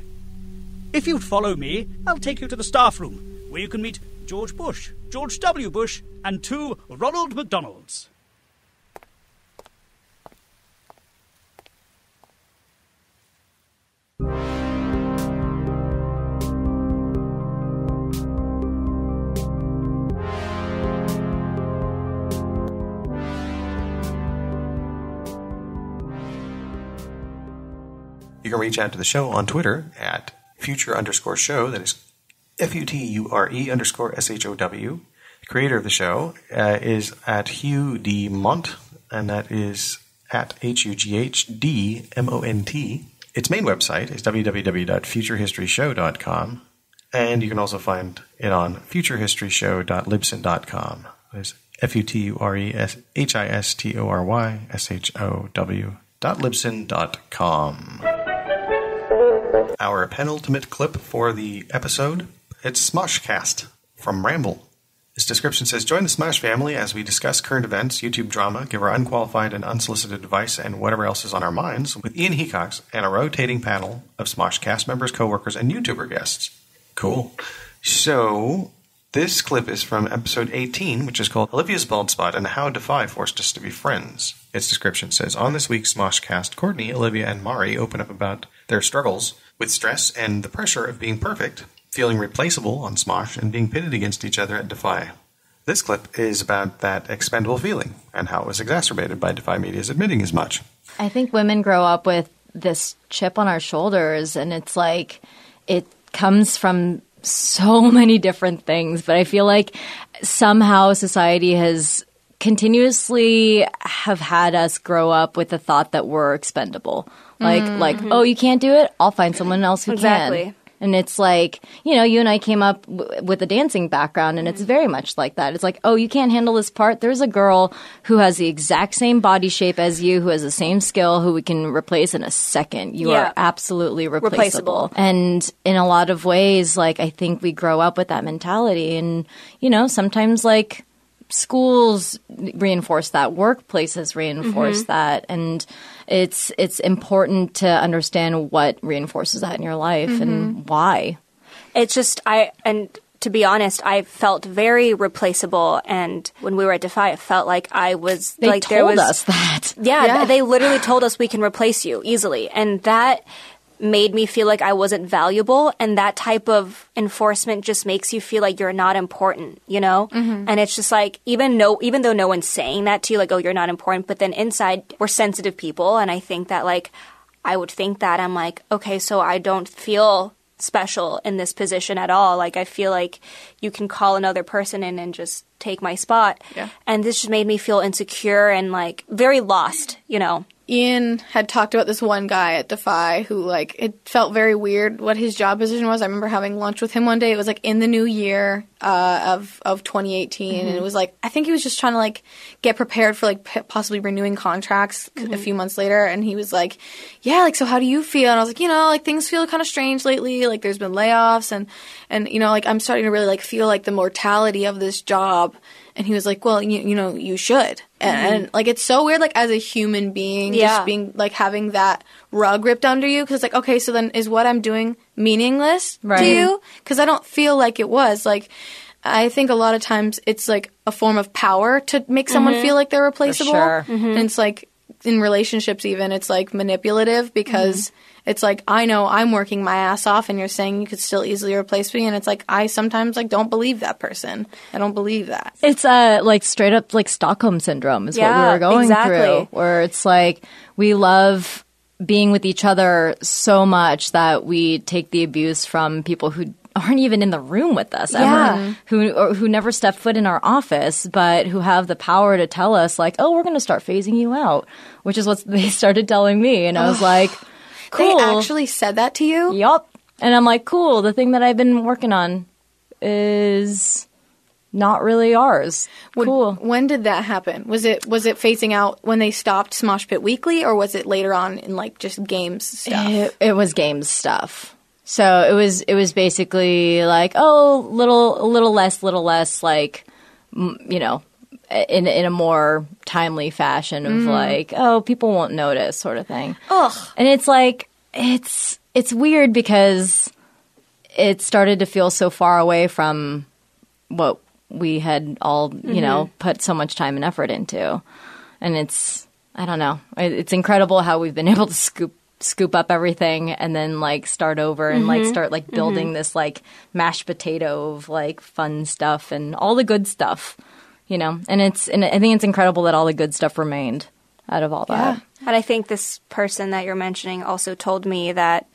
If you'd follow me, I'll take you to the staff room, where you can meet George Bush, George W. Bush, and 2 Ronald McDonalds. You can reach out to the show on Twitter at future_show. That is FUTURE_SHOW. The creator of the show is at Hugh D. Mont, and that is at HUGHDMONT. Its main website is www.futurehistoryshow.com, and you can also find it on futurehistoryshow.libsyn.com. There's FUTUREHISTORYSHOW.libsyn.com. Our penultimate clip for the episode, it's Smoshcast from Ramble. This description says, join the Smosh family as we discuss current events, YouTube drama, give our unqualified and unsolicited advice, and whatever else is on our minds, with Ian Hecox and a rotating panel of Smosh cast members, co-workers, and YouTuber guests. Cool. So, this clip is from episode 18, which is called Olivia's Bald Spot and How Defy Forced Us to Be Friends. Its description says, on this week's Smoshcast, Courtney, Olivia, and Mari open up about their struggles with stress and the pressure of being perfect, feeling replaceable on Smosh, and being pitted against each other at Defy. This clip is about that expendable feeling and how it was exacerbated by Defy Media's admitting as much. I think women grow up with this chip on our shoulders, and it's like it comes from so many different things, but I feel like somehow society has continuously have had us grow up with the thought that we're expendable. Oh, you can't do it? I'll find someone else who can. And it's like, you know, you and I came up with a dancing background, and it's very much like that. It's like, oh, you can't handle this part? There's a girl who has the exact same body shape as you, who has the same skill, who we can replace in a second. You are absolutely replaceable. And in a lot of ways, like, I think we grow up with that mentality. And, you know, sometimes, like, schools reinforce that, workplaces reinforce that, and it's important to understand what reinforces that in your life and why. It's just and to be honest, I felt very replaceable, and when we were at Defy, it felt like I was they told us that. Yeah, they literally told us we can replace you easily, and that made me feel like I wasn't valuable, and that type of enforcement just makes you feel like you're not important, you know? And it's just like, even though no one's saying that to you, like, oh, you're not important, but then inside we're sensitive people, and I think that, like, I would think that I'm like, okay, so I don't feel special in this position at all. Like, I feel like you can call another person in and just take my spot. And this just made me feel insecure and, like, very lost, you know? Ian had talked about this one guy at Defy who, like, it felt very weird what his job position was. I remember having lunch with him one day. It was, like, in the new year of 2018. And it was, like, I think he was just trying to, like, get prepared for, like, possibly renewing contracts a few months later. And he was like, yeah, like, so how do you feel? And I was like, you know, like, things feel kind of strange lately. Like, there's been layoffs. And you know, like, I'm starting to really, like, feel, like, the mortality of this job. And he was like, well, you know, you should. And like, it's so weird, like, as a human being, just being, like, having that rug ripped under you. Because, like, okay, so then is what I'm doing meaningless to you? Because I don't feel like it was. Like, I think a lot of times it's, like, a form of power to make someone feel like they're replaceable. For sure. And it's, like, in relationships even, it's, like, manipulative because it's like, I know I'm working my ass off and you're saying you could still easily replace me. And it's like, I sometimes, like, don't believe that person. I don't believe that. It's, like, straight up, like, Stockholm Syndrome is what we were going through. Where it's like, we love being with each other so much that we take the abuse from people who aren't even in the room with us ever, who never step foot in our office, but who have the power to tell us, like, oh, we're going to start phasing you out, which is what they started telling me. And I was like, cool. They actually said that to you? Yup. And I'm like, cool. The thing that I've been working on is not really ours. Cool. When did that happen? Was it phasing out when they stopped Smosh Pit Weekly, or was it later on in, like, just games stuff? It was games stuff. So it was basically like, oh, little less, like, you know, in a more timely fashion of like, oh, people won't notice sort of thing. Ugh. And it's like, it's weird because it started to feel so far away from what we had all, you know, put so much time and effort into. And it's, I don't know. It's incredible how we've been able to scoop up everything and then, like, start over and, like, start, like, building this, like, mashed potato of, like, fun stuff and all the good stuff, you know? And I think it's incredible that all the good stuff remained out of all that. And I think this person that you're mentioning also told me that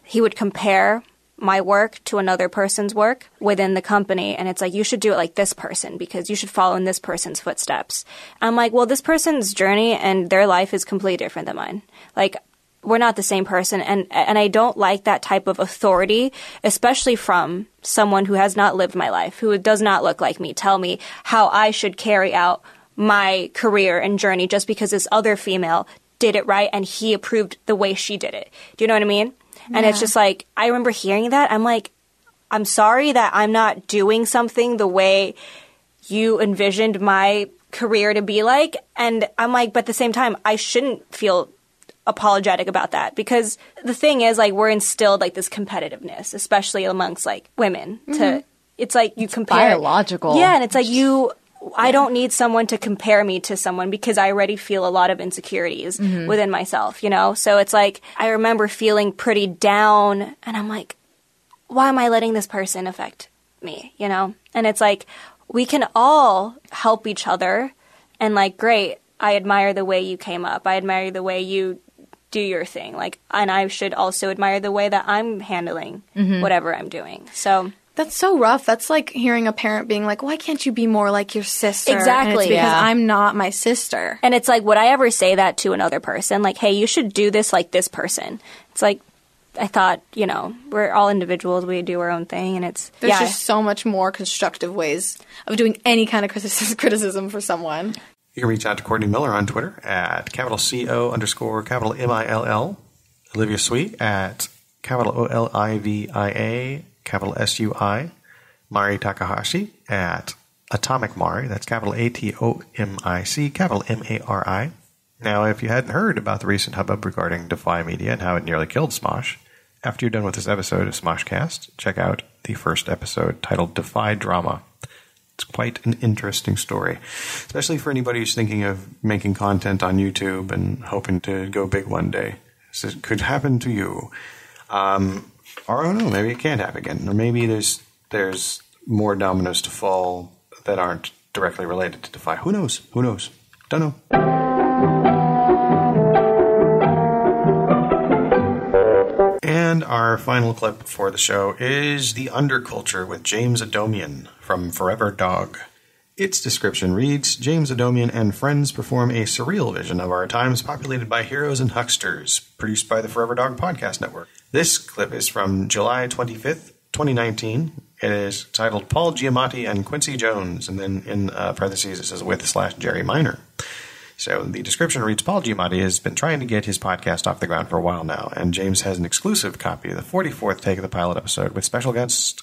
he would compare my work to another person's work within the company. And it's like, you should do it like this person because you should follow in this person's footsteps. I'm like, well, this person's journey and their life is completely different than mine. Like, we're not the same person. And I don't like that type of authority, especially from someone who has not lived my life, who does not look like me, tell me how I should carry out my career and journey just because this other female did it right and he approved the way she did it. Do you know what I mean? And it's just like, I remember hearing that. I'm like, I'm sorry that I'm not doing something the way you envisioned my career to be like. And I'm like, but at the same time, I shouldn't feel apologetic about that because the thing is, like, we're instilled, like, this competitiveness, especially amongst, like, women. It's like you compare. Biological. Yeah, and it's like I don't need someone to compare me to someone because I already feel a lot of insecurities within myself, you know? So it's like, I remember feeling pretty down and I'm like, why am I letting this person affect me, you know? And it's like, we can all help each other and, like, great, I admire the way you came up. I admire the way you do your thing. Like, and I should also admire the way that I'm handling whatever I'm doing. So that's so rough. That's like hearing a parent being like, why can't you be more like your sister? Exactly. And it's because I'm not my sister. And it's like, would I ever say that to another person? Like, hey, you should do this like this person. It's like, I thought, you know, we're all individuals. We do our own thing. And it's, there's just so much more constructive ways of doing any kind of criticism for someone. You can reach out to Courtney Miller on Twitter at @CO_MILL. Olivia Sweet at OLIVIA SUI. Mari Takahashi at Atomic Mari. That's ATOMIC MARI. Now, if you hadn't heard about the recent hubbub regarding Defy Media and how it nearly killed Smosh, after you're done with this episode of Smoshcast, check out the first episode titled Defy Drama. It's quite an interesting story, especially for anybody who's thinking of making content on YouTube and hoping to go big one day. So it could happen to you. Or I don't know, maybe it can't happen again. Or maybe there's more dominoes to fall that aren't directly related to Defy. Who knows? Who knows? Don't know. And our final clip for the show is The Underculture with James Adomian from Forever Dog. Its description reads, James Adomian and friends perform a surreal vision of our times populated by heroes and hucksters, produced by the Forever Dog Podcast Network. This clip is from July 25th, 2019. It is titled Paul Giamatti and Quincy Jones, and then in parentheses it says /Jerry Minor. So the description reads, Paul Giamatti has been trying to get his podcast off the ground for a while now, and James has an exclusive copy of the 44th take of the pilot episode with special guest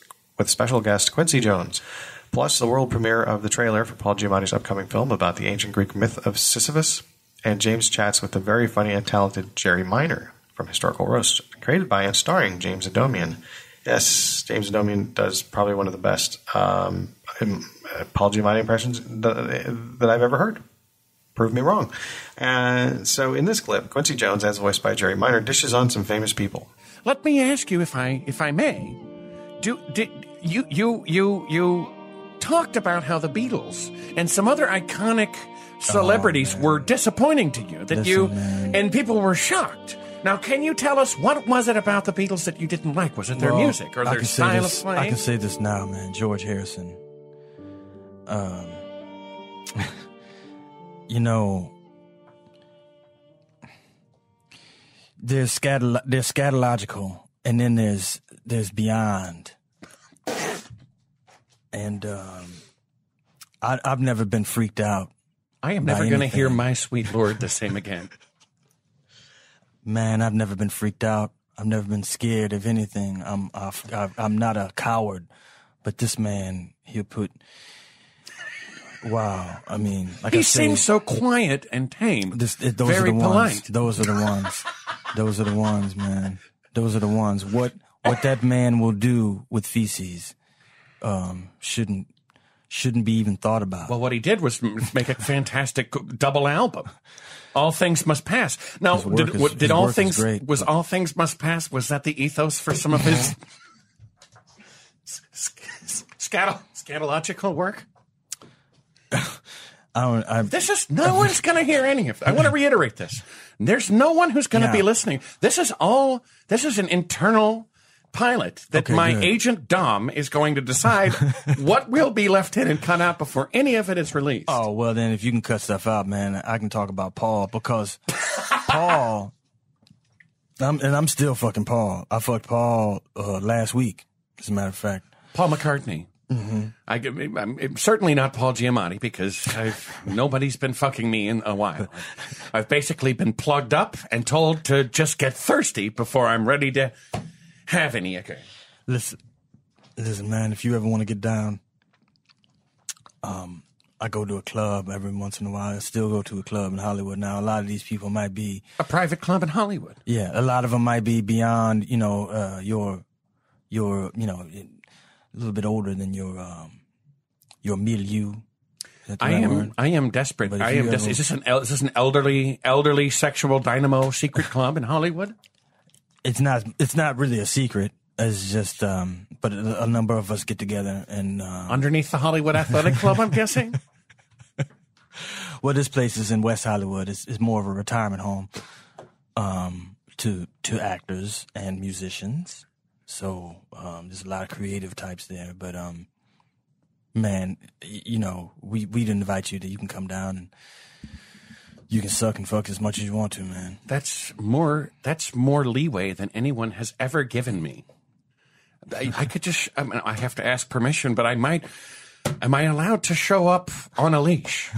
Quincy Jones. plus the world premiere of the trailer for Paul Giamatti's upcoming film about the ancient Greek myth of Sisyphus, and James chats with the very funny and talented Jerry Minor from Historical Roast, created by and starring James Adomian. Yes, James Adomian does probably one of the best Paul Giamatti impressions that I've ever heard. Prove me wrong. And so in this clip, Quincy Jones, as voiced by Jerry Minor, dishes on some famous people. Let me ask you, if I may, did you talked about how the Beatles and some other iconic celebrities were disappointing to you, and people were shocked. Now, can you tell us what was it about the Beatles that you didn't like? Was it their music or their style of playing? I can say this now, man. George Harrison. You know, there's scatological, and then there's beyond. And I've never been freaked out. I am never going to hear My Sweet Lord the same again. Man, I've never been freaked out. I've never been scared of anything. I'm not a coward, but this man, he'll put. Wow, I mean, like he seems so quiet and tame. Very polite. Those are the ones. Those are the ones, man. Those are the ones. What that man will do with feces, shouldn't be even thought about. Well, what he did was make a fantastic double album. All Things Must Pass. Now, did All Things All Things Must Pass? Was that the ethos for some of his scatological work? This is no one's going to hear any of it. I want to reiterate this. There's no one who's going to be listening. This is an internal pilot that agent Dom is going to decide what will be left in and cut out before any of it is released. Oh, well, then if you can cut stuff out, man, I can talk about Paul, because Paul, I'm still fucking Paul. I fucked Paul last week, as a matter of fact. Paul McCartney. Mm-hmm. I'm certainly not Paul Giamatti, because nobody's been fucking me in a while. I've basically been plugged up and told to just get thirsty before I'm ready to have any. Okay. Listen, man, if you ever want to get down, I go to a club every once in a while. I still go to a club in Hollywood now. A lot of these people might be a private club in Hollywood. Yeah, a lot of them might be beyond, your a little bit older than your milieu. I am desperate. Is this an elderly sexual dynamo secret club in Hollywood? It's not really a secret. It's just, but a number of us get together and underneath the Hollywood Athletic Club, I'm guessing. Well, this place is in West Hollywood. It's more of a retirement home to actors and musicians. So there's a lot of creative types there. But man, we didn't invite you. That you can come down and you can suck and fuck as much as you want to, man. That's more leeway than anyone has ever given me. I could just, I have to ask permission, but am I allowed to show up on a leash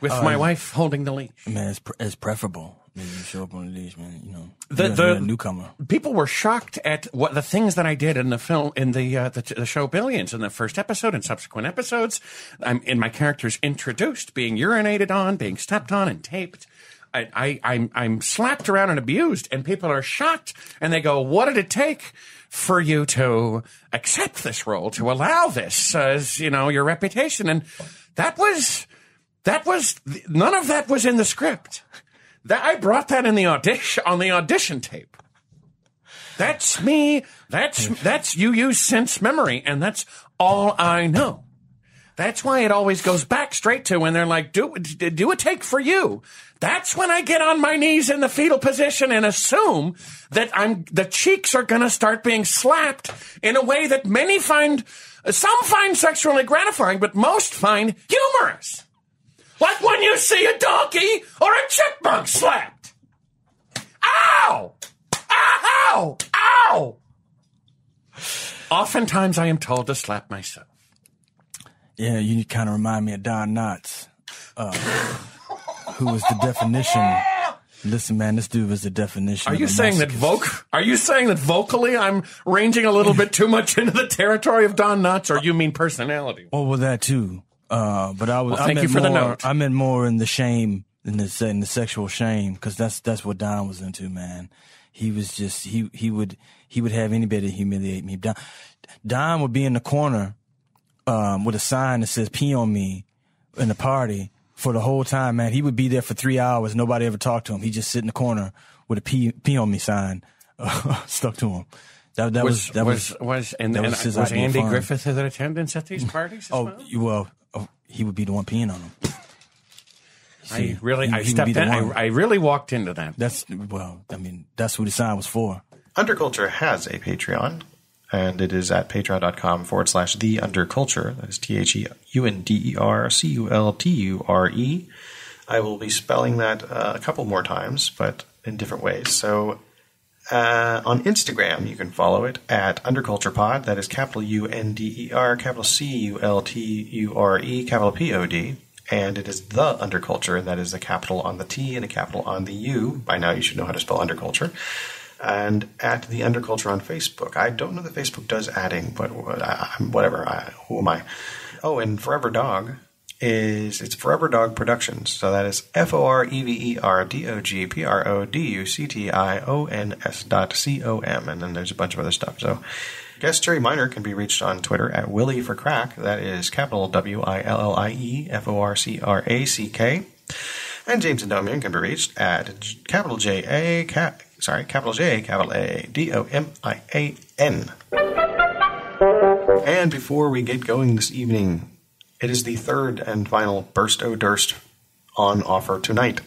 with my wife holding the leash? Man, it's preferable. Maybe you show up on a leash, man. You're a newcomer. People were shocked at what the things that I did in the film, in the show Billions, in the first episode and subsequent episodes. I'm in my characters introduced, being urinated on, being stepped on and taped. I'm slapped around and abused, and people are shocked, and they go, "What did it take for you to accept this role, to allow this as your reputation?" And that was none of that was in the script. I brought that in the audition, on the audition tape. That's me. That's you use sense memory, and that's all I know. That's why it always goes back straight to when they're like, do a take for you. That's when I get on my knees in the fetal position and assume that the cheeks are going to start being slapped in a way that some find sexually gratifying, but most find humorous. Like when you see a donkey or a chipmunk slapped. Ow! Ow! Ow! Oftentimes I am told to slap myself. Yeah, you kind of remind me of Don Knotts, who was the definition Listen, man, this dude was the definition. Are you saying that vocally I'm ranging a little bit too much into the territory of Don Knotts, or you mean personality? Oh, well, that too. But thank you for the note. I meant more in the shame, in the sexual shame, because that's what Don was into, man. He was just he would have anybody humiliate me. Don would be in the corner with a sign that says "Pee on me" in the party. For the whole time, man, he would be there for 3 hours. Nobody ever talked to him. He just sit in the corner with a pee on me sign stuck to him. Was Andy Griffith in attendance at these parties? He would be the one peeing on him. I really walked into that. That's who the sign was for. Underculture has a Patreon, and it is at patreon.com/The Underculture. That is THEUNDERCULTURE. I will be spelling that a couple more times, but in different ways. So on Instagram, you can follow it at UnderculturePod. That is capital UNDER, capital CULTURE, capital POD. And it is The Underculture, and that is a capital on the T and a capital on the U. By now, you should know how to spell Underculture. And at The Underculture on Facebook. I don't know that Facebook does adding, but whatever. Who am I? Oh, and Forever Dog it's Forever Dog Productions. So that is FOREVERDOGPRODUCTIONS.com. And then there's a bunch of other stuff. So Guest Jerry Minor can be reached on Twitter at Willie for Crack. That is capital WILLIEFORCRACK. And James Adomian can be reached at capital J, capital ADOMIAN. And before we get going this evening, it is the third and final Burst O' Durst on offer tonight.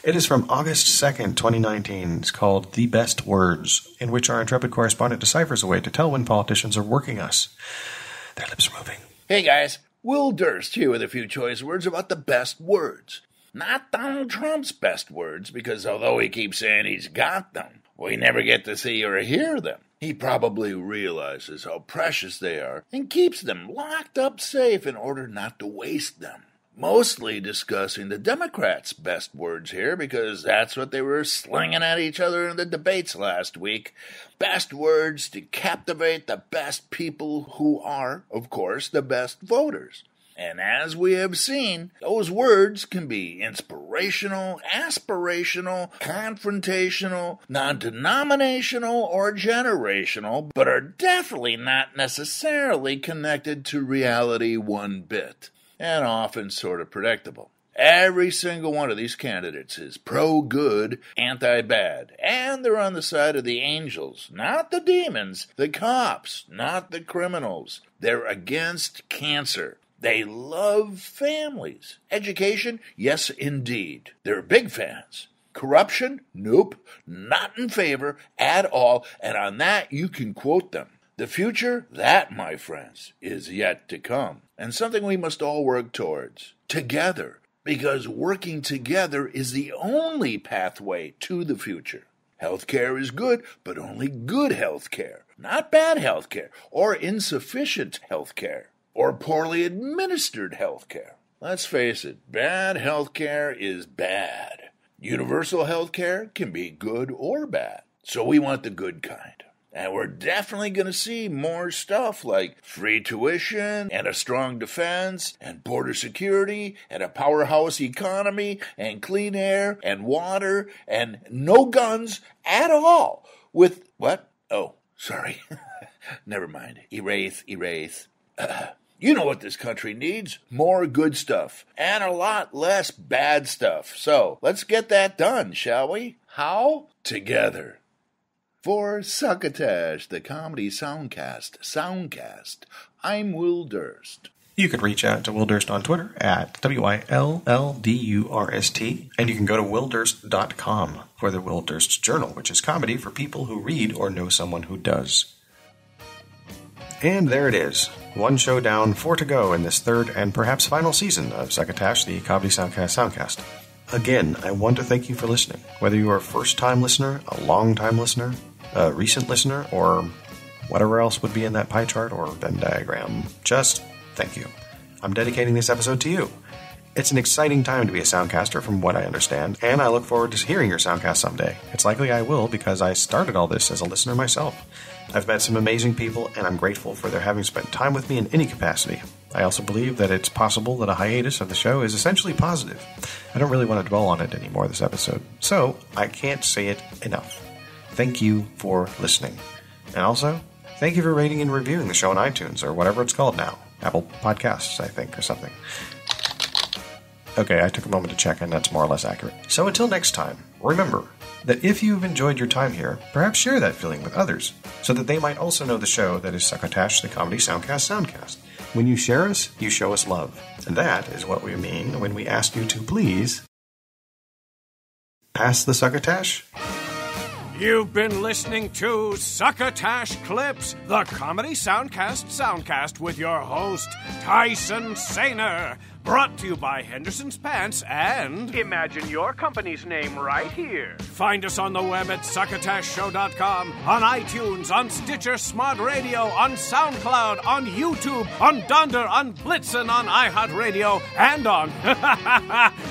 It is from August 2nd, 2019. It's called The Best Words, in which our intrepid correspondent deciphers a way to tell when politicians are working us. Their lips are moving. Hey guys, Will Durst here with a few choice words about the best words. Not Donald Trump's best words, because although he keeps saying he's got them, we never get to see or hear them. He probably realizes how precious they are and keeps them locked up safe in order not to waste them. Mostly discussing the Democrats' best words here, because that's what they were slinging at each other in the debates last week. Best words to captivate the best people who are, of course, the best voters. And as we have seen, those words can be inspirational, aspirational, confrontational, non-denominational, or generational, but are definitely not necessarily connected to reality one bit, and often sort of predictable. Every single one of these candidates is pro-good, anti-bad, and they're on the side of the angels, not the demons, the cops, not the criminals. They're against cancer. They love families. Education? Yes, indeed. They're big fans. Corruption? Nope. Not in favor at all. And on that, you can quote them. The future? That, my friends, is yet to come. And something we must all work towards. Together. Because working together is the only pathway to the future. Healthcare is good, but only good healthcare. Not bad healthcare or insufficient healthcare. Or poorly administered health care. Let's face it, bad health care is bad. Universal health care can be good or bad. So we want the good kind. And we're definitely going to see more stuff like free tuition and a strong defense and border security and a powerhouse economy and clean air and water and no guns at all. With what? Oh, sorry. Never mind. Erase. You know what this country needs? More good stuff. And a lot less bad stuff. So, let's get that done, shall we? How? Together. For Succotash, the Comedy Soundcast Soundcast, I'm Will Durst. You can reach out to Will Durst on Twitter at WILLDURST, and you can go to willdurst.com for the Will Durst Journal, which is comedy for people who read or know someone who does. And there it is. One show down, 4 to go in this third and perhaps final season of Succotash, the Comedy Soundcast Soundcast. Again, I want to thank you for listening. Whether you are a first-time listener, a long-time listener, a recent listener, or whatever else would be in that pie chart or Venn diagram, just thank you. I'm dedicating this episode to you. It's an exciting time to be a soundcaster from what I understand, and I look forward to hearing your soundcast someday. It's likely I will because I started all this as a listener myself. I've met some amazing people, and I'm grateful for their having spent time with me in any capacity. I also believe that it's possible that a hiatus of the show is essentially positive. I don't really want to dwell on it anymore this episode, so I can't say it enough. Thank you for listening. And also, thank you for rating and reviewing the show on iTunes, or whatever it's called now. Apple Podcasts, I think, or something. Okay, I took a moment to check, and that's more or less accurate. So until next time, remember that if you've enjoyed your time here, perhaps share that feeling with others, so that they might also know the show that is Succotash, the Comedy Soundcast Soundcast. When you share us, you show us love. And that is what we mean when we ask you to please pass the Succotash. You've been listening to Succotash Clips, the Comedy Soundcast Soundcast with your host, Tyson Saner. Brought to you by Henderson's Pants and... Imagine your company's name right here. Find us on the web at succotashshow.com, on iTunes, on Stitcher Smart Radio, on SoundCloud, on YouTube, on Dunder, on Blitzen, on iHeartRadio, and on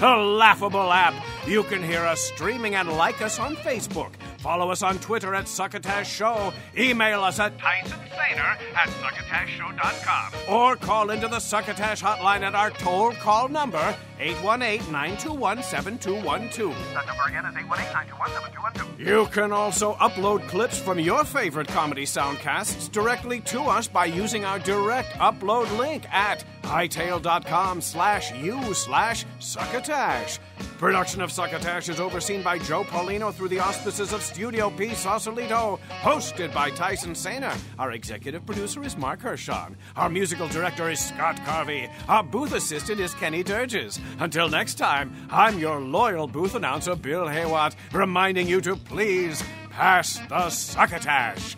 a laughable app. You can hear us streaming and like us on Facebook. Follow us on Twitter at Succotash Show. Email us at TysonSaner@succotashshow.com. Or call into the Succotash hotline at our toll call number, 818-921-7212. That number again is 818-921-7212. You can also upload clips from your favorite comedy soundcasts directly to us by using our direct upload link at hightail.com/u/Succotash. Production of Succotash is overseen by Joe Paulino through the auspices of Studio P Sausalito, hosted by Tyson Saner. Our executive producer is Marc Hershon. Our musical director is Scott Carvey. Our booth assistant is Kenny Durges. Until next time, I'm your loyal booth announcer, Bill Haywatt, reminding you to please pass the Succotash.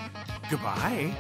Goodbye.